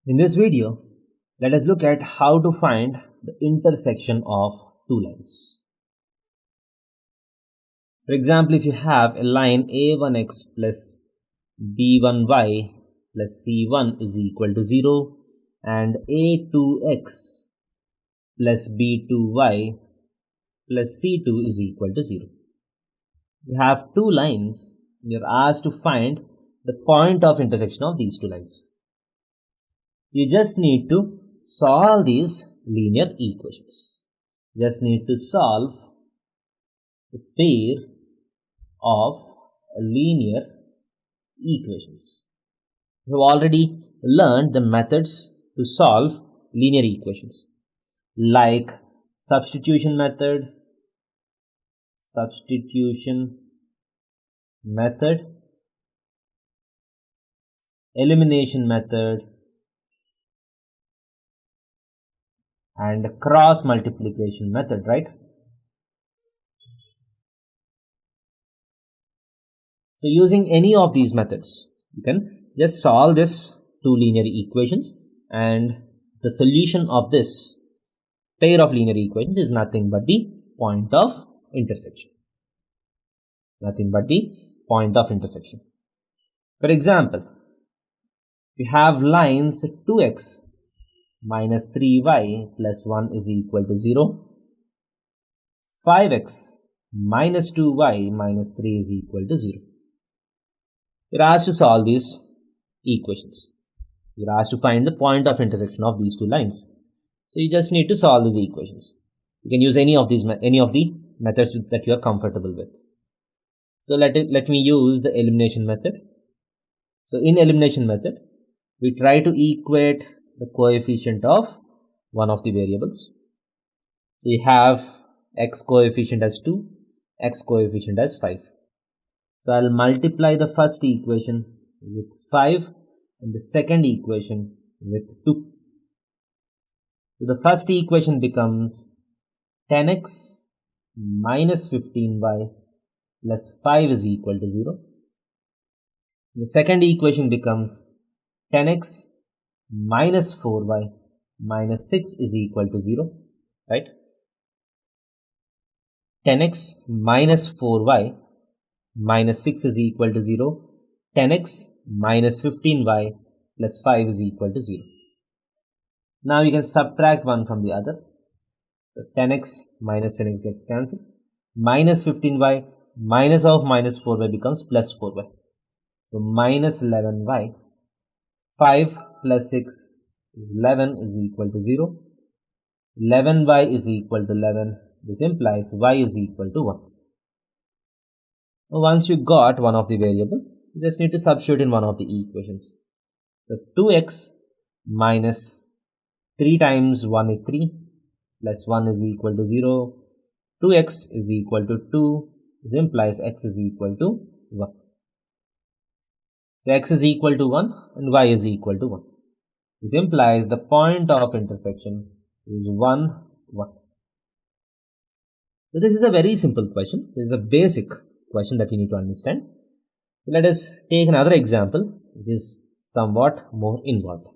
In this video, let us look at how to find the intersection of two lines. For example, if you have a line a1x plus b1y plus c1 is equal to 0 and a2x plus b2y plus c2 is equal to 0. You have two lines and you are asked to find the point of intersection of these two lines. You just need to solve these linear equations. Just need to solve a pair of linear equations. We have already learned the methods to solve linear equations, like substitution method, elimination method, and cross multiplication method, right? So using any of these methods, you can just solve this two linear equations, and the solution of this pair of linear equations is nothing but the point of intersection. For example, we have lines 2x minus 3y plus 1 is equal to 0, 5x minus 2y minus 3 is equal to 0. You are asked to solve these equations. You are asked to find the point of intersection of these two lines. So you just need to solve these equations. You can use any of the methods that you are comfortable with. So let me use the elimination method. So in elimination method, we try to equate the coefficient of one of the variables. So you have x coefficient as 2, x coefficient as 5. So I'll multiply the first equation with 5 and the second equation with 2. So the first equation becomes 10x minus 15y plus 5 is equal to 0. The second equation becomes 10x minus 4y minus 6 is equal to 0, right? 10x minus 4y minus 6 is equal to 0. 10x minus 15y plus 5 is equal to 0. Now you can subtract one from the other. So 10x minus 10x gets cancelled. Minus 15y minus of minus 4y becomes plus 4y. So minus 11y. 5 plus 6 is 11 is equal to 0. 11y is equal to 11. This implies y is equal to 1. Now once you got one of the variable, you just need to substitute in one of the equations. So 2x minus 3 times 1 is 3 plus 1 is equal to 0. 2x is equal to 2. This implies x is equal to 1. So x is equal to 1 and y is equal to 1. This implies the point of intersection is 1, 1. So this is a very simple question. This is a basic question that you need to understand. So let us take another example which is somewhat more involved.